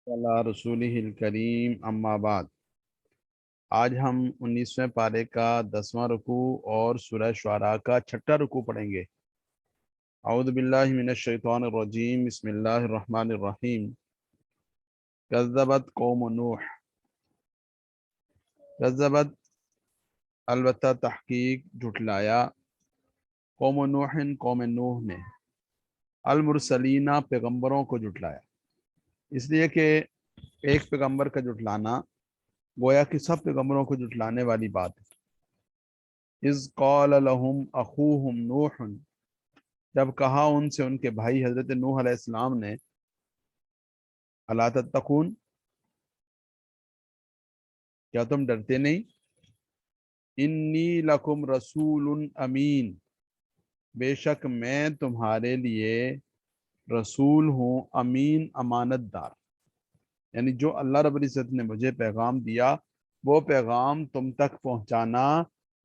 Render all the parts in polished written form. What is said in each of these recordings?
اللہ رسولہ الکریم اما بعد۔ آج ہم 19ویں پارے کا 10واں رکوع اور سورہ شعراء کا 6واں رکوع پڑھیں گے۔ اعوذ باللہ من الشیطان الرجیم، بسم اللہ الرحمن الرحیم۔ کذبت قوم نوح، کذبت البتہ تحقیق جھٹلایا، قوم نوح قوم نوح نے، المرسلین پیغمبروں کو جھٹلایا۔ اس لیے کہ ایک پیغمبر کا جھٹلانا گویا کہ سب پیغمبروں کو جھٹلانے والی بات ہے۔ اذ قال لهم اخوهم نوح، جب کہا ان سے ان کے بھائی حضرت نوح علیہ السلام نے، الا تتقون، کیا تم ڈرتے نہیں، انی لکم رسول امین، بے شک میں تمہارے لیے رسول ہوں، امین امانت دار، یعنی جو اللہ رب العزت نے مجھے پیغام دیا وہ پیغام تم تک پہنچانا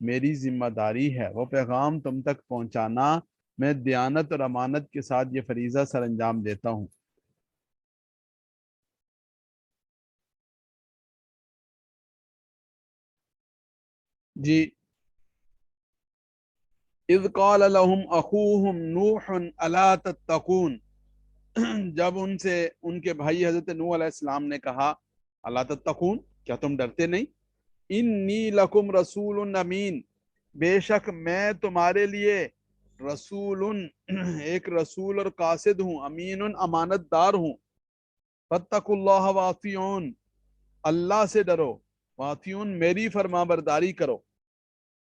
میری ذمہ داری ہے، وہ پیغام تم تک پہنچانا میں دیانت اور امانت کے ساتھ یہ فریضہ سر انجام دیتا ہوں۔ جی، اذ قال لهم اخوهم نوح الا تتقون، جب ان سے ان کے بھائی حضرت نوح علیہ السلام نے کہا الا تتقون، کیا تم ڈرتے نہیں، انی لکم رسول امین، بے شک میں تمہارے لیے رسول، ایک رسول اور قاصد ہوں، امین امانت دار ہوں، فاتقوا اللہ واطیعون، اللہ سے ڈرو، واطیعون میری فرما برداری کرو۔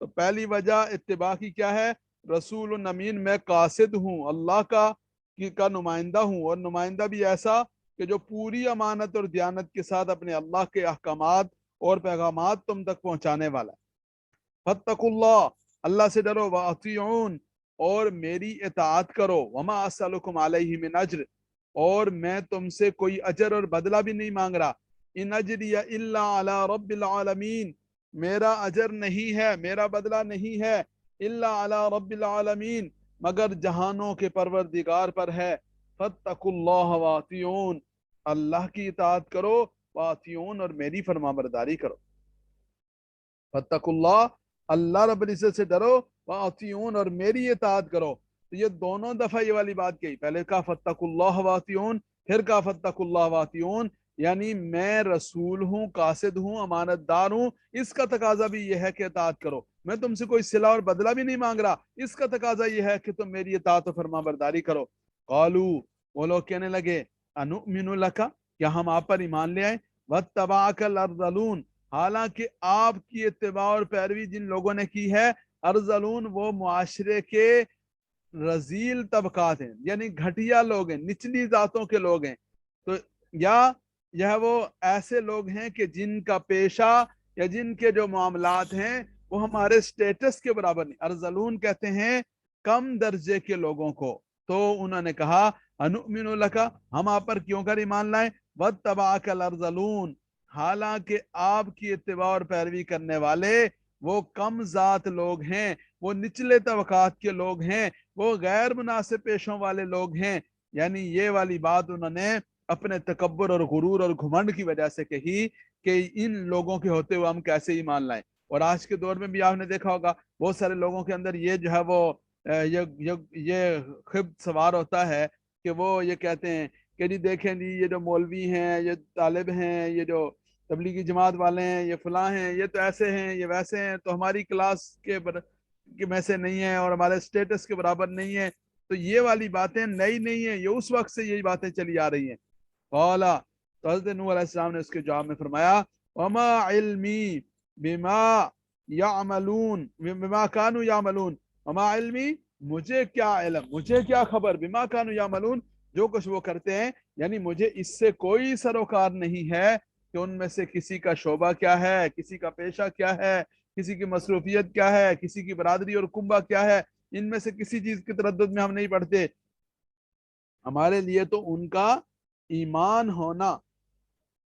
تو پہلی وجہ اتباع کی کیا ہے؟ رسول امین، میں قاصد ہوں، اللہ کا نمائندہ ہوں، اور نمائندہ بھی ایسا کہ جو پوری امانت اور دیانت کے ساتھ اپنے اللہ کے احکامات اور پیغامات تم تک پہنچانے والا ہے۔ فاتقوا اللہ، اللہ سے ڈرو، واطیعون، اور میری اطاعت کرو، وما اسألکم علیہ من اجر، اور میں تم سے کوئی اجر اور بدلہ بھی نہیں مانگ رہا، ان اجری الا علی رب العالمین، میرا اجر نہیں ہے، میرا بدلہ نہیں ہے، الا علی رب العالمین، مگر جہانوں کے پروردگار پر ہے۔ فاتقوا اللہ واطیعون، اللہ کی اطاعت کرو، واطیعون اور میری فرما برداری کرو۔ فاتقوا اللہ، اللہ رب العزت سے ڈرو، واطیعون اور میری اطاعت کرو۔ تو یہ دونوں دفعہ یہ والی بات کہی، پہلے کہا فاتقوا اللہ واطیعون، پھر کہا فاتقوا اللہ واطیعون، یعنی میں رسول ہوں، قاصد ہوں، امانت دار ہوں، اس کا تقاضا بھی یہ ہے کہ اطاعت کرو، میں تم سے کوئی صلہ اور بدلہ بھی نہیں مانگ رہا، اس کا تقاضا یہ ہے کہ تم میری اطاعت و فرما برداری کرو۔ قالو، وہ لوگ کہنے لگے، انؤمن لک، کیا ہم آپ پر ایمان لے آئیں، واتبعک الارذلون، حالانکہ آپ کی اتباع اور پیروی جن لوگوں نے کی ہے، ارذلون، وہ معاشرے کے رذیل طبقات ہیں، یعنی گھٹیا لوگ ہیں، نچلی ذاتوں کے لوگ ہیں، تو یا یہ وہ ایسے لوگ ہیں کہ جن کا پیشہ یا جن کے جو معاملات ہیں وہ ہمارے سٹیٹس کے برابر نہیں، ارذلون کہتے ہیں کم درجے کے لوگوں کو۔ تو انہوں نے کہا انؤمن لک، ہم آپ پر کیوں کر ایمان لائیں، واتبعک الارذلون، حالانکہ آپ کی اتباع اور پیروی کرنے والے وہ کم ذات لوگ ہیں، وہ نچلے طبقات کے لوگ ہیں، وہ غیر مناسب پیشوں والے لوگ ہیں۔ یعنی یہ والی بات انہوں نے اپنے تکبر اور غرور اور گھمنڈ کی وجہ سے کہی کہ ان لوگوں کے ہوتے ہوئے ہم کیسے ایمان لائیں۔ اور آج کے دور میں بھی آپ نے دیکھا ہوگا بہت سارے لوگوں کے اندر یہ جو ہے وہ یہ خب سوار ہوتا ہے کہ وہ یہ کہتے ہیں کہ جی دیکھیں جی یہ جو مولوی ہیں، یہ طالب ہیں، یہ جو تبلیغی جماعت والے ہیں، یہ فلاں ہیں، یہ تو ایسے ہیں، یہ ویسے ہیں، تو ہماری کلاس کے میں سے نہیں ہیں اور ہمارے سٹیٹس کے برابر نہیں ہیں۔ تو یہ والی باتیں نئی نہیں ہیں، یہ اس وقت سے یہی باتیں چلی آ رہی ہیں۔ قالا، تو حضرت نوح علیہ السلام نے اس کے جواب میں فرمایا، وما علمی بما یعملون، بما کانوا یعملون، وما علمی، مجھے کیا علم، مجھے کیا خبر، بما کانوا یعملون، جو کچھ وہ کرتے ہیں، یعنی مجھے اس سے کوئی سروکار نہیں ہے کہ ان میں سے کسی کا شعبہ کیا ہے، کسی کا پیشہ کیا ہے، کسی کی مصروفیت کیا ہے، کسی کی برادری اور کنبہ کیا ہے، ان میں سے کسی چیز کی تردد میں ہم نہیں پڑھتے۔ ہمارے لیے تو ان کا ایمان ہونا،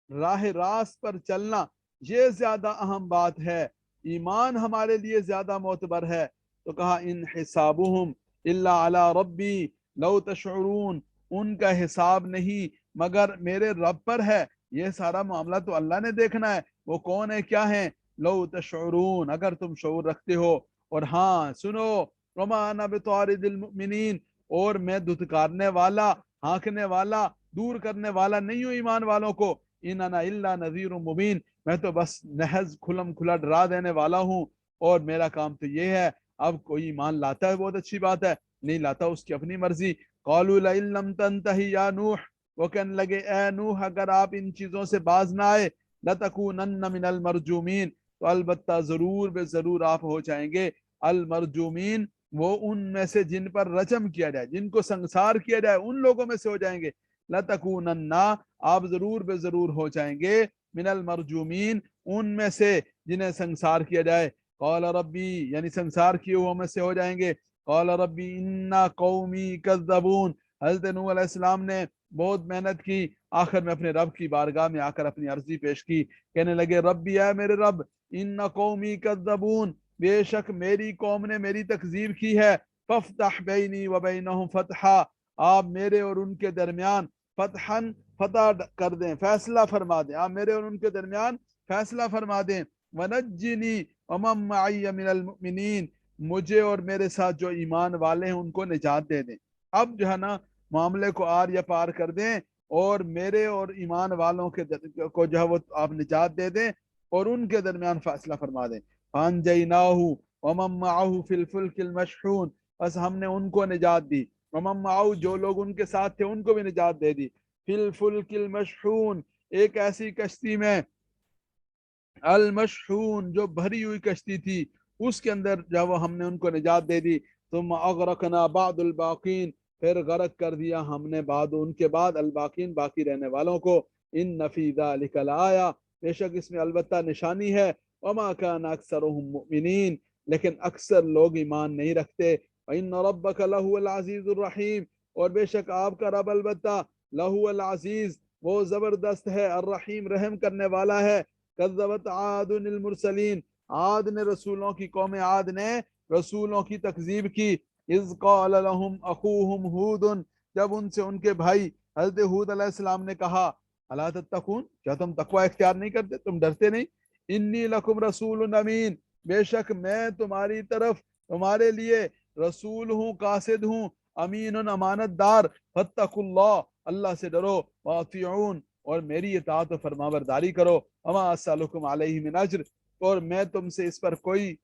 راہ راست پر چلنا، یہ زیادہ اہم بات ہے، ایمان ہمارے لیے زیادہ معتبر ہے۔ تو کہا ان حسابهم الا علی ربی لو تشعرون، ان کا حساب نہیں مگر میرے رب پر ہے، یہ سارا معاملہ تو اللہ نے دیکھنا ہے، وہ کون ہے کیا ہے۔ لو تشعرون، اگر تم شعور رکھتے ہو، اور ہاں سنو، وما انا بطارد المؤمنین، اور میں دھتکارنے والا، ہانکنے والا، دور کرنے والا نہیں ہوں ایمان والوں کو، ان انا الا نذیر مبین، میں تو بس محض کھلم کھلا ڈرا دینے والا ہوں، اور میرا کام تو یہ ہے۔ اب کوئی ایمان لاتا ہے بہت اچھی بات ہے، نہیں لاتا اس کی اپنی مرضی۔ قالوا لئن لم تنتہی یا نوح، وہ کہنے لگے اے نوح اگر آپ ان چیزوں سے باز نہ آئے، لتکونن من المرجومین، تو البتہ ضرور بے ضرور آپ ہو جائیں گے المرجومین، وہ ان میں سے جن پر رجم کیا جائے، جن کو سنسار کیا جائے، ان لوگوں میں سے ہو جائیں گے۔ لتکونن، آپ ضرور بے ضرور ہو جائیں گے، من المرجومین، ان میں سے جنہیں سنسار کیا جائے۔ قال ربی، یعنی سنسار کیے ہوئے میں سے ہو جائیں گے۔ قال ربی انا قومی کذبون، حضرت نوح علیہ السلام نے بہت محنت کی، آخر میں اپنے رب کی بارگاہ میں آ کر اپنی عرضی پیش کی، کہنے لگے ربی، اے میرے رب، ان قومی کذبون، بے شک میری قوم نے میری تکذیب کی ہے، فافتح بینی و بینہم فتحا، آپ میرے اور ان کے درمیان فتحن، فتح کر دیں، فیصلہ فرما دیں، آپ میرے اور ان کے درمیان فیصلہ فرما دیں، ونجنی ومن معی من المؤمنین، مجھے اور میرے ساتھ جو ایمان والے ہیں ان کو نجات دے دیں۔ اب جو ہے نا معاملے کو آر یا پار کر دیں، اور میرے اور ایمان والوں کے کو جو ہے وہ آپ نجات دے دیں، اور ان کے درمیان فیصلہ فرما دیں۔ فانجیناہ ومن معہ فی الفلک المشحون، بس ہم نے ان کو نجات دی، ومن معہ، جو لوگ ان کے ساتھ تھے ان کو بھی نجات دے دی، فی الفلک المشحون، ایک ایسی کشتی میں، المشحون، جو بھری ہوئی کشتی تھی، اس کے اندر جب ہم نے ان کو نجات دے دی۔ ثم اغرقنا بعد الباقین، پھر غرق کر دیا ہم نے بعد ان کے بعد الباقین، باقی رہنے والوں کو۔ ان فی ذلک لآیہ، بے شک اس میں البتہ نشانی ہے، وما کان اکثرهم مؤمنین، لیکن اکثر لوگ ایمان نہیں رکھتے۔ وان ربک لہو العزیز الرحیم، اور بے شک آپ کا رب البتہ لہو العزیز، وہ زبردست ہے، الرحیم، رحم کرنے والا ہے۔ کذبت عاد المرسلین، عاد نے رسولوں کی، قوم عاد نے رسولوں کی تکذیب کی۔ اذ قال لهم اخوهم ہود، جب ان سے ان کے بھائی حضرت ہود علیہ السلام نے کہا، الا تتقون، کیا تم تقوی اختیار نہیں کرتے، تم ڈرتے نہیں؟ انی لکم رسول امین، بے شک میں تمہاری طرف، تمہارے لیے رسول ہوں، قاصد ہوں، امین، امانت دار، فاتقوا اللہ، اللہ سے ڈرو، واطیعون، اور میری اطاعت و فرما برداری کرو، وما اسألکم علیہ من اجر، اور میں تم سے اس پر کوئی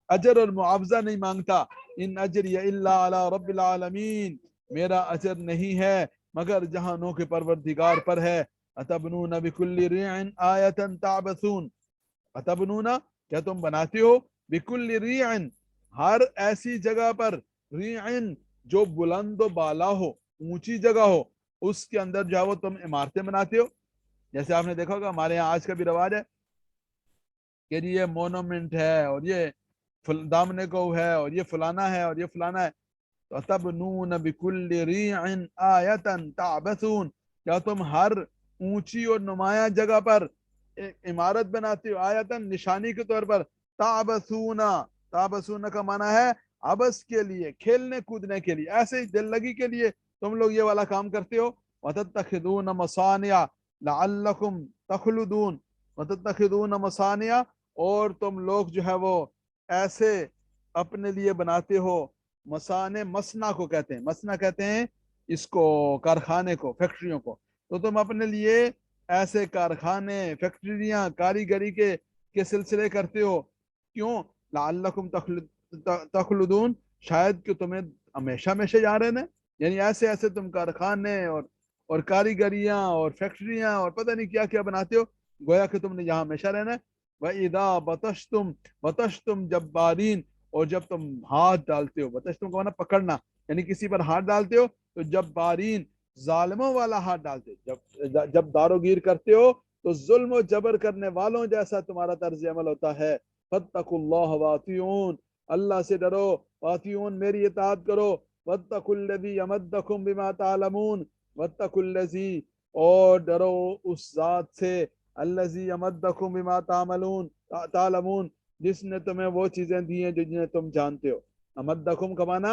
اجر اور معاوضہ نہیں مانگتا، ان اجری الا علی رب العالمین، میرا اجر نہیں ہے مگر جہانوں کے پروردگار پر ہے۔ اتبنون بکل ریع آیۃ تعبثون، اتبنون، کیا تم بناتے ہو، بکل ریع، ہر ایسی جگہ پر، ریع، جو بلند و بالا ہو، اونچی جگہ ہو، اس کے اندر جو ہے وہ تم عمارتیں بناتے ہو۔ جیسے آپ نے دیکھا ہوگا ہمارے یہاں آج کا بھی رواج ہے کہ یہ مونومنٹ ہے، اور یہ دامنے کو ہے، اور یہ فلانا ہے، اور یہ فلانا ہے۔ تَتَبْنُونَ بِكُلِّ رِيعٍ آیَةً تَعْبَثُونَ، کیا تم ہر اونچی اور نمایاں جگہ پر ایک عمارت بناتے ہو، آیتاً، نشانی کے طور پر، تعبثون، تعبثون کا معنی ہے عبث کے لیے، کھیلنے کودنے کے لیے، ایسے ہی دل لگی کے لیے تم لوگ یہ والا کام کرتے ہو۔ وَتَتَّخِذُونَ مَصَانِعَ لَعَلَّكُمْ تَخْلُدُونَ، وَتَتَّخِذُونَ مَصَانِعَ، اور تم لوگ جو ہے وہ ایسے اپنے لیے بناتے ہو، مسانے، مسنا کو کہتے ہیں، مسنا کہتے ہیں اس کو، کارخانے کو، فیکٹریوں کو، تو تم اپنے لیے ایسے کارخانے، فیکٹریاں، کاریگری کے سلسلے کرتے ہو، کیوں؟ لعلکم تخلدون، شاید کہ تمہیں ہمیشہ ہمیشہ یاد رہنا ہے، یعنی ایسے ایسے تم کارخانے اور کاریگریاں اور فیکٹریاں اور پتہ نہیں کیا کیا بناتے ہو، گویا کہ تم نے یہاں ہمیشہ رہنا ہے۔ وَإِذَا بَطَشْتُمْ بَطَشْتُمْ جَبَّارِينَ، اور جب تم ہاتھ ڈالتے ہو، بطشتم کا معنی پکڑنا، یعنی کسی پر ہاتھ ڈالتے ہو تو جبارین، ظالموں والا ہاتھ ڈالتے ہو، جب دارو گیر کرتے ہو تو ظلم و جبر کرنے والوں جیسا تمہارا طرز عمل ہوتا ہے۔ فاتقوا اللہ واطیعون، اللہ سے ڈرو، واطیعون، میری اطاعت کرو، واتقوا الذی امدکم بما تعلمون، واتقوا الذی، اور ڈرو اس ذات سے، الذی امدکم بما تعلمون، جس نے تمہیں وہ چیزیں دی ہیں جو جنہیں تم جانتے ہو۔ امدکم کا معنی